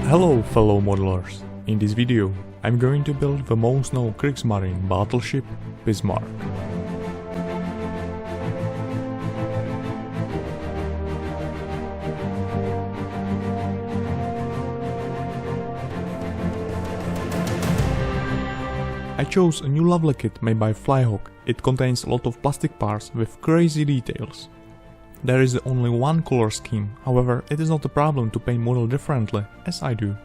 Hello fellow modelers, in this video I'm going to build the most known Kriegsmarine battleship, Bismarck. I chose a new lovely kit made by Flyhawk. It contains a lot of plastic parts with crazy details. There is only one color scheme, however it is not a problem to paint model differently, as I do.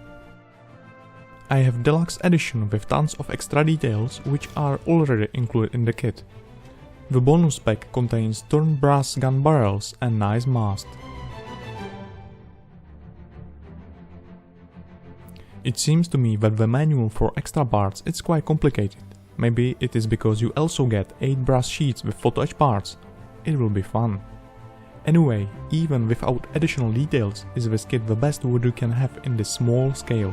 I have deluxe edition with tons of extra details which are already included in the kit. The bonus pack contains turned brass gun barrels and nice mast. It seems to me that the manual for extra parts is quite complicated. Maybe it is because you also get 8 brass sheets with photo etch parts. It will be fun. Anyway, even without additional details, is this kit the best wood you can have in this small scale.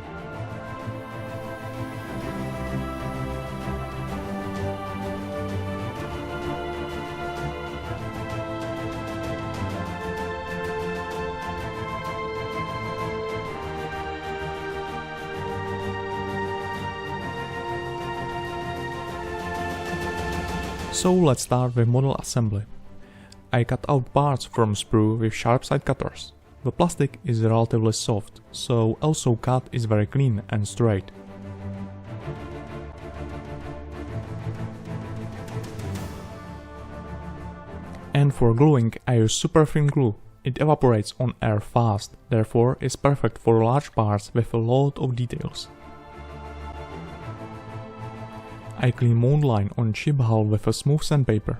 So let's start with model assembly. I cut out parts from sprue with sharp side cutters. The plastic is relatively soft, so also cut is very clean and straight. And for gluing I use super thin glue. It evaporates on air fast, therefore is perfect for large parts with a lot of details. I clean mold line on ship hull with a smooth sandpaper.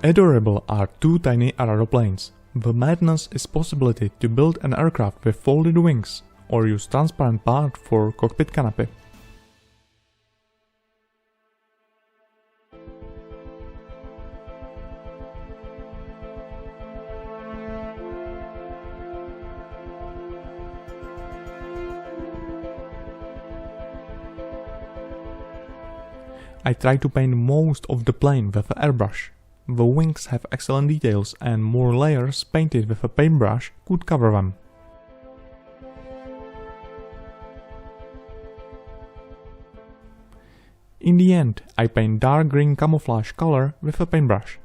Adorable are two tiny aeroplanes. The madness is possibility to build an aircraft with folded wings, or use transparent part for cockpit canopy. I try to paint most of the plane with an airbrush. The wings have excellent details and more layers painted with a paintbrush could cover them. In the end, I paint dark green camouflage color with a paintbrush.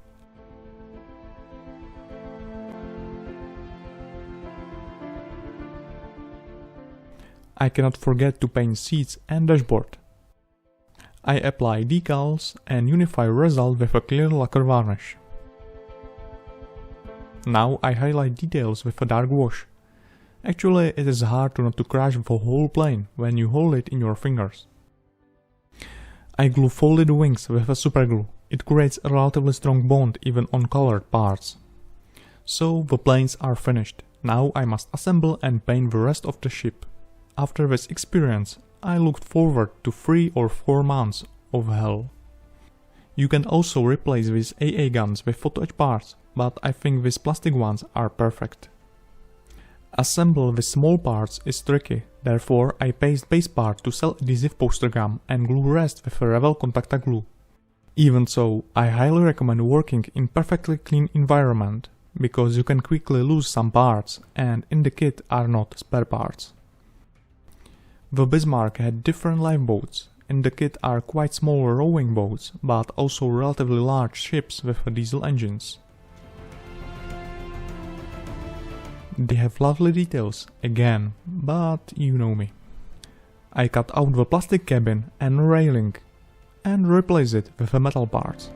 I cannot forget to paint seats and dashboard. I apply decals and unify result with a clear lacquer varnish. Now I highlight details with a dark wash. Actually it is hard not to crash the whole plane when you hold it in your fingers. I glue folded wings with a super glue. It creates a relatively strong bond even on colored parts. So the planes are finished. Now I must assemble and paint the rest of the ship. After this experience, I looked forward to 3 or 4 months of hell. You can also replace these AA guns with photo etch parts, but I think these plastic ones are perfect. Assemble the small parts is tricky, therefore I paste base part to cell adhesive poster gum and glue rest with a Revel Contacta glue. Even so, I highly recommend working in perfectly clean environment, because you can quickly lose some parts and in the kit are not spare parts. The Bismarck had different lifeboats. In the kit are quite small rowing boats, but also relatively large ships with diesel engines. They have lovely details, again, but you know me. I cut out the plastic cabin and railing and replace it with a metal parts.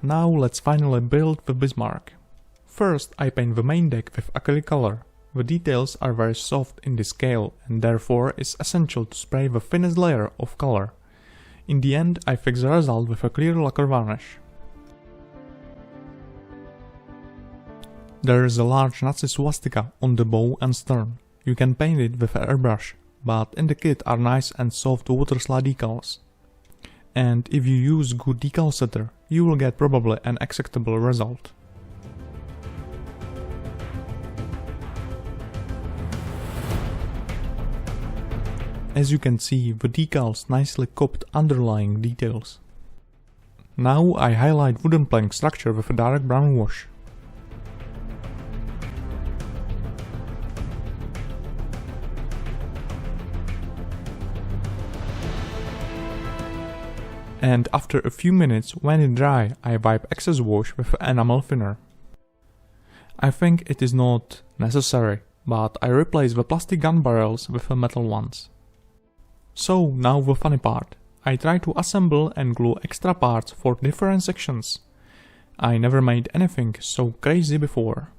Now let's finally build the Bismarck. First I paint the main deck with acrylic color. The details are very soft in this scale and therefore it's essential to spray the thinnest layer of color. In the end, I fix the result with a clear lacquer varnish. There is a large Nazi swastika on the bow and stern. You can paint it with an airbrush, but in the kit are nice and soft water slide decals. And if you use good decal setter, you will get probably an acceptable result. As you can see, the decals nicely copied underlying details. Now I highlight wooden plank structure with a dark brown wash. And after a few minutes, when it dry, I wipe excess wash with enamel thinner. I think it is not necessary, but I replace the plastic gun barrels with the metal ones. So now the funny part. I try to assemble and glue extra parts for different sections. I never made anything so crazy before.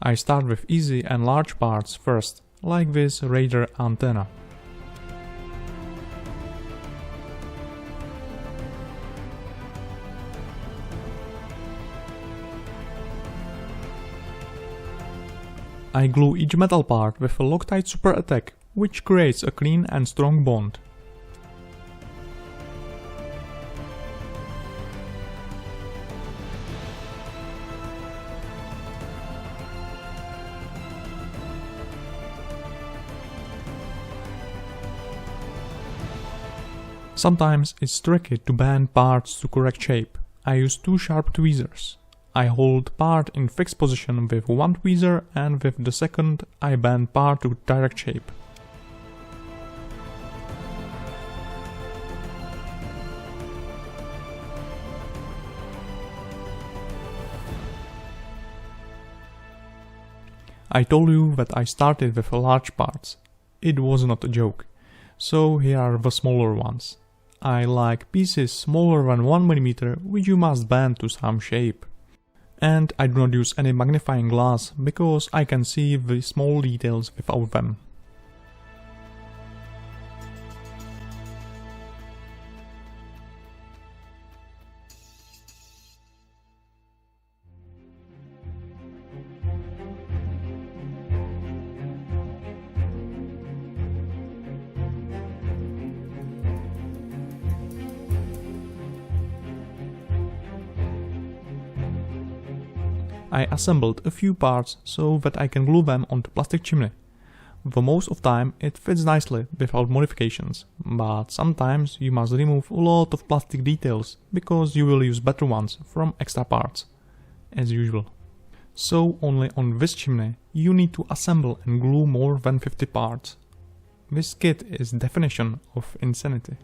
I start with easy and large parts first, like this radar antenna. I glue each metal part with a Loctite Super Attack, which creates a clean and strong bond. Sometimes it's tricky to bend parts to correct shape. I use two sharp tweezers. I hold part in fixed position with one tweezer and with the second I bend part to direct shape. I told you that I started with large parts. It was not a joke. So here are the smaller ones. I like pieces smaller than 1 mm which you must bend to some shape. And I do not use any magnifying glass because I can see the small details without them. I assembled a few parts so that I can glue them onto plastic chimney. For most of the time it fits nicely without modifications, but sometimes you must remove a lot of plastic details because you will use better ones from extra parts, as usual. So only on this chimney you need to assemble and glue more than 50 parts. This kit is definition of insanity.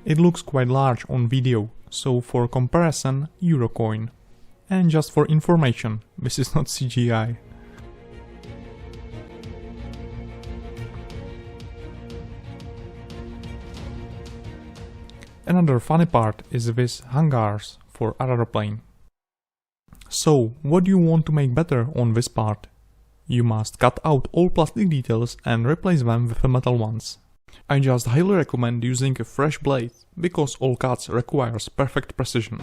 It looks quite large on video, so for comparison, Eurocoin. And just for information, this is not CGI. Another funny part is with hangars for other plane. So, what do you want to make better on this part? You must cut out all plastic details and replace them with metal ones. I just highly recommend using a fresh blade, because all cuts requires perfect precision.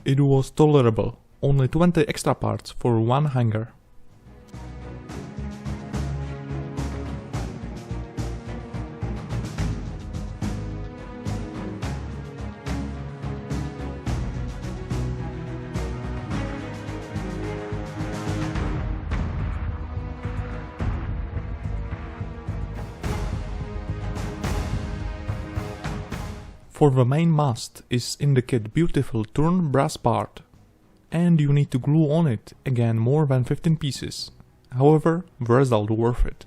It was tolerable, only 20 extra parts for one hangar. For the main mast is in the kit beautiful turned brass part, and you need to glue on it again more than 15 pieces. However, the result worth it.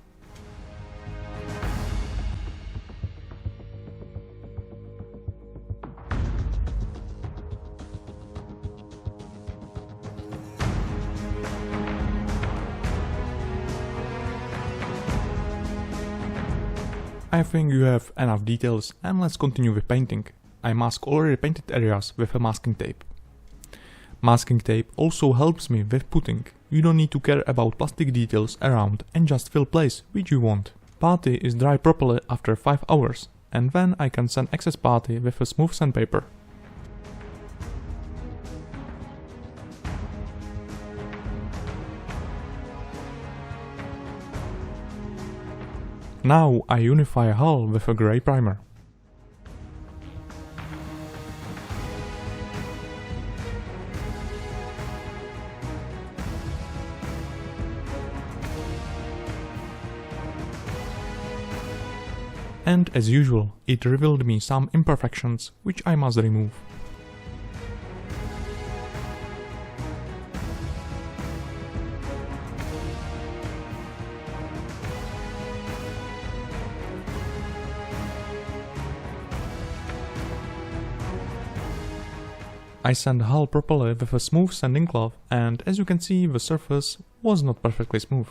I think you have enough details, and let's continue with painting. I mask already painted areas with a masking tape. Masking tape also helps me with putting. You don't need to care about plastic details around and just fill place which you want. Putty is dry properly after 5 hours, and then I can sand excess putty with a smooth sandpaper. Now I unify a hull with a grey primer. And as usual, it revealed me some imperfections which I must remove. I sand the hull properly with a smooth sanding cloth, and as you can see, the surface was not perfectly smooth.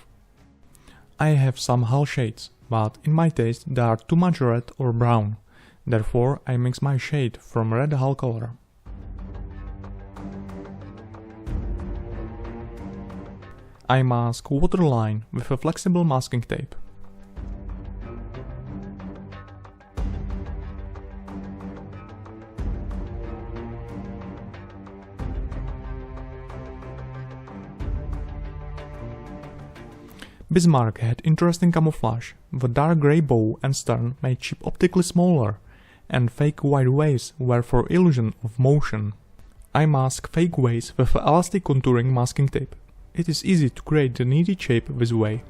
I have some hull shades, but in my taste they are too much red or brown, therefore I mix my shade from red hull color. I mask waterline with a flexible masking tape. Bismarck had interesting camouflage. The dark grey bow and stern made ship optically smaller, and fake wide waves were for illusion of motion. I mask fake waves with elastic contouring masking tape. It is easy to create the needed shape this way.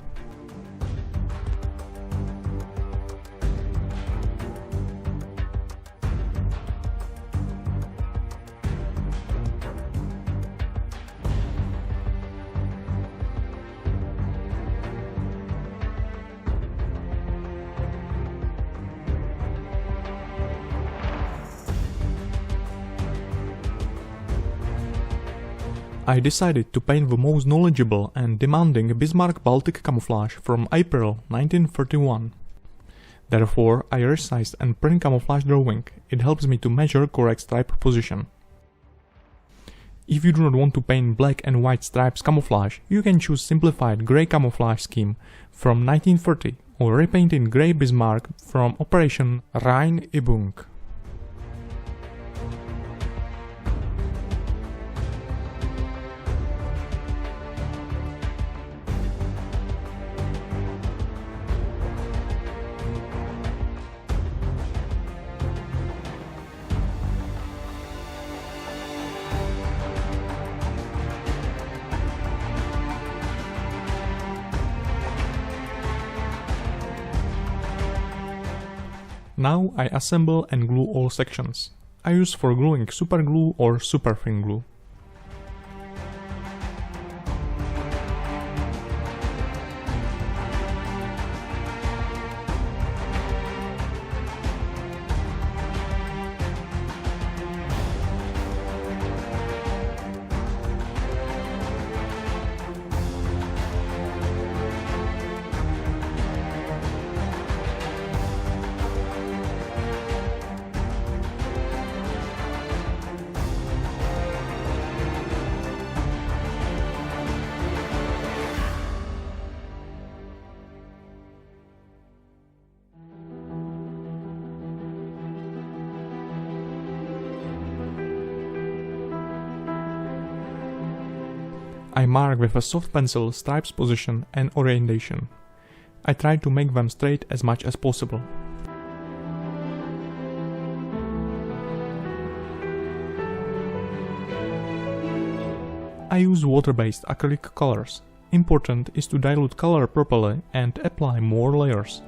I decided to paint the most knowledgeable and demanding Bismarck Baltic camouflage from April 1931. Therefore, I resized and print camouflage drawing. It helps me to measure correct stripe position. If you do not want to paint black and white stripes camouflage, you can choose simplified grey camouflage scheme from 1930 or repaint in grey Bismarck from Operation Rheinübung. Now I assemble and glue all sections. I use for gluing super glue or super thin glue. I mark with a soft pencil stripes position and orientation. I try to make them straight as much as possible. I use water-based acrylic colors. Important is to dilute color properly and apply more layers.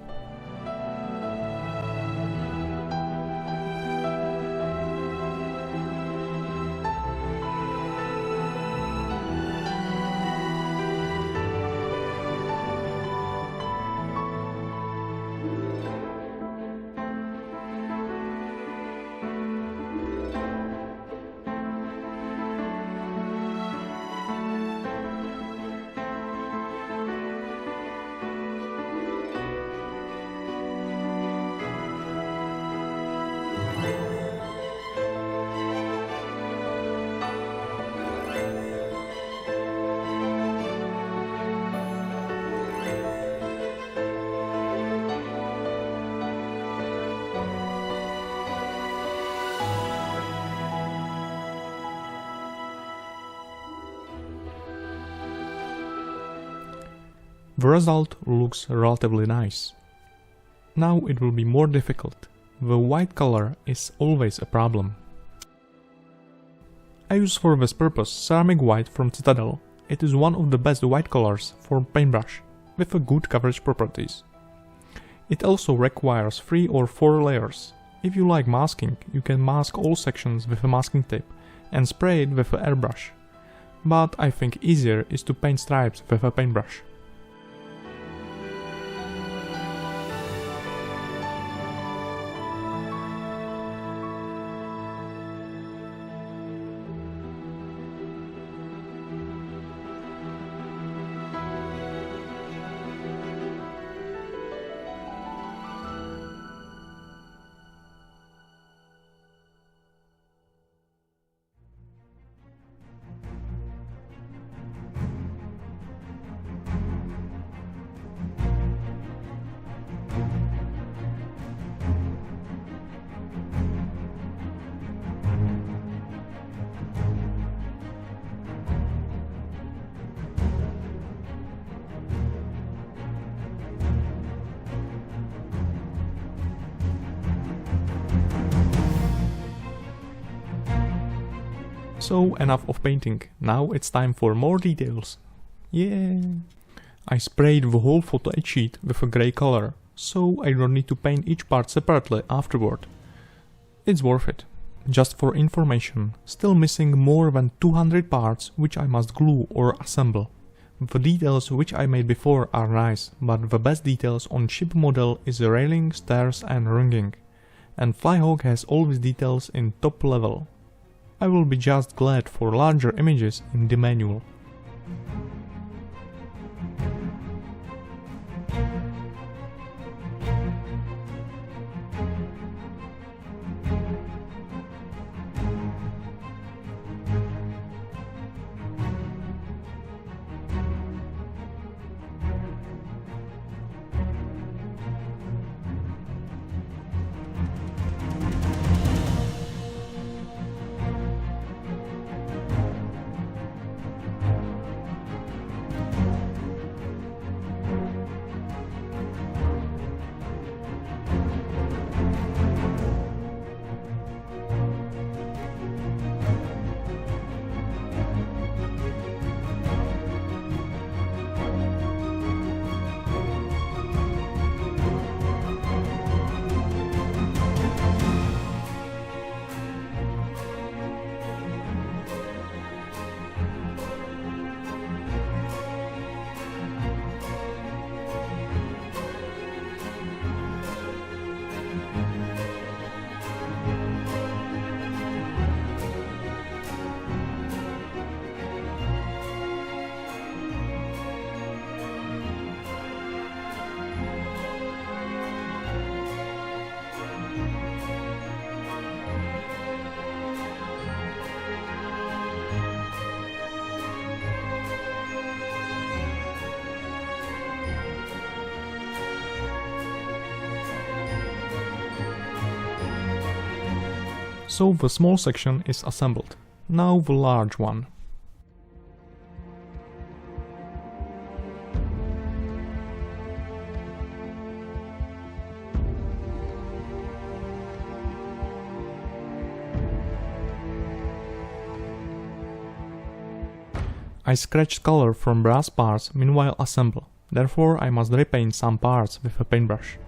The result looks relatively nice. Now it will be more difficult. The white color is always a problem. I use for this purpose ceramic white from Citadel. It is one of the best white colors for paintbrush, with a good coverage properties. It also requires 3 or 4 layers. If you like masking, you can mask all sections with a masking tape and spray it with an airbrush. But I think easier is to paint stripes with a paintbrush. So enough of painting, now it's time for more details. Yeah! I sprayed the whole photo etch sheet with a grey color, so I don't need to paint each part separately afterward. It's worth it. Just for information, still missing more than 200 parts which I must glue or assemble. The details which I made before are nice, but the best details on ship model is the railing, stairs and rigging. And Flyhawk has all these details in top level. I will be just glad for larger images in the manual. So the small section is assembled. Now the large one. I scratched color from brass parts meanwhile assemble, therefore I must repaint some parts with a paintbrush.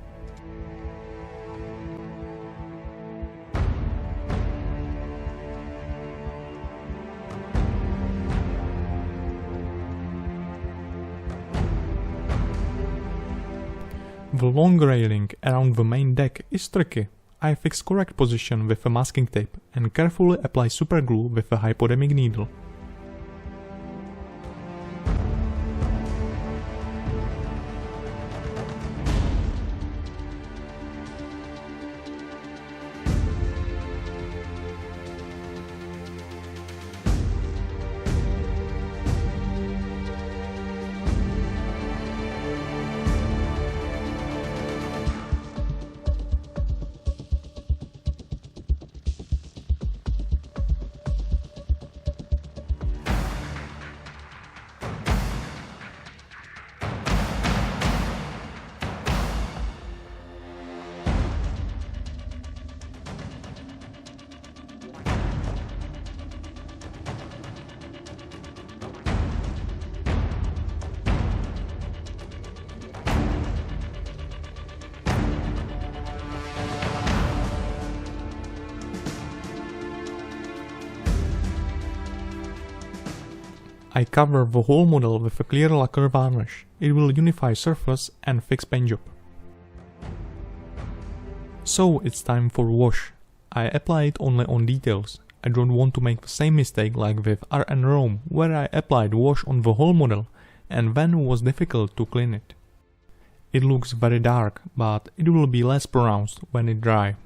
The long railing around the main deck is tricky. I fix correct position with a masking tape and carefully apply superglue with a hypodermic needle. I cover the whole model with a clear lacquer varnish. It will unify surface and fix paint job. So it's time for wash. I apply it only on details. I don't want to make the same mistake like with RN Rome, where I applied wash on the whole model and then was difficult to clean it. It looks very dark, but it will be less pronounced when it dry.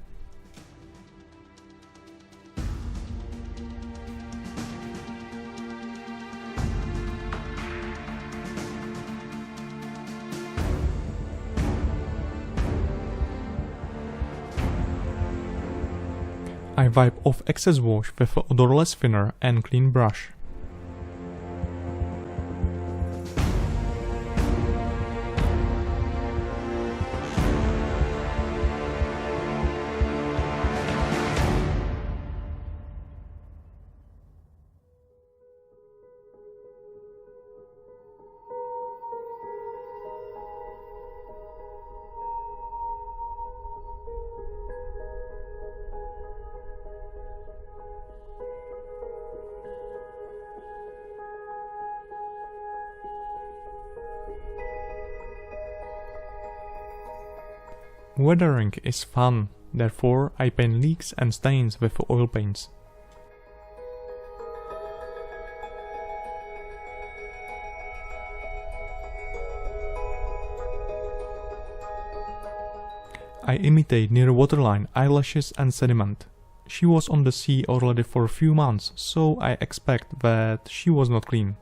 I wipe off excess wash with an odorless thinner and clean brush. Weathering is fun, therefore I paint leaks and stains with oil paints. I imitate near waterline eyelashes and sediment. She was on the sea already for a few months, so I expect that she was not clean.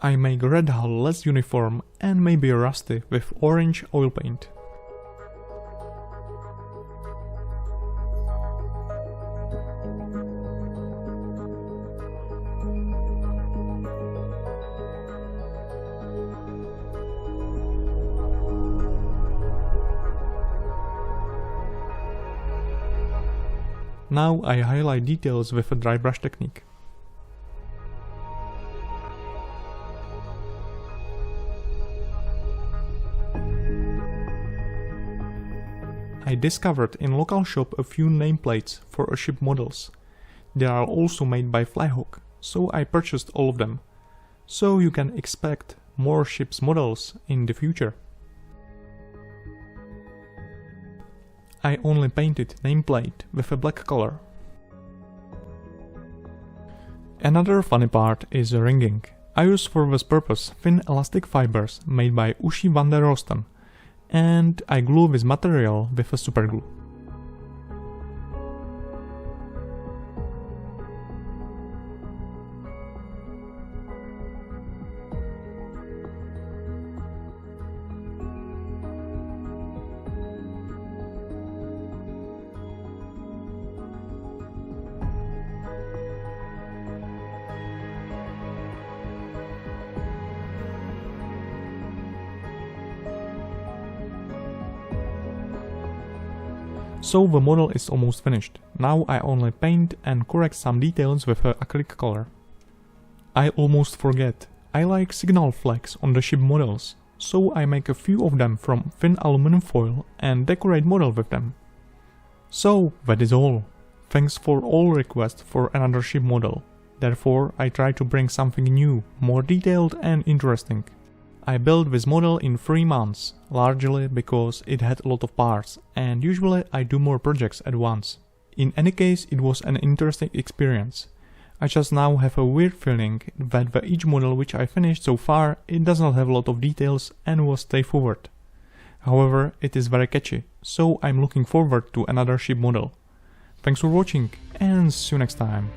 I make red hull less uniform and maybe rusty with orange oil paint. Now I highlight details with a dry brush technique. I discovered in local shop a few nameplates for a ship models. They are also made by Flyhawk, so I purchased all of them. So you can expect more ships models in the future. I only painted nameplate with a black color. Another funny part is the ringing. I use for this purpose thin elastic fibers made by Ushi van der Rosten, and I glue this material with a superglue. So the model is almost finished. Now I only paint and correct some details with acrylic color. I almost forget. I like signal flags on the ship models, so I make a few of them from thin aluminum foil and decorate model with them. So that is all. Thanks for all requests for another ship model. Therefore I try to bring something new, more detailed and interesting. I built this model in 3 months, largely because it had a lot of parts, and usually I do more projects at once. In any case, it was an interesting experience. I just now have a weird feeling that the each model which I finished so far, it does not have a lot of details and was straightforward. However, it is very catchy, so I'm looking forward to another ship model. Thanks for watching and see you next time.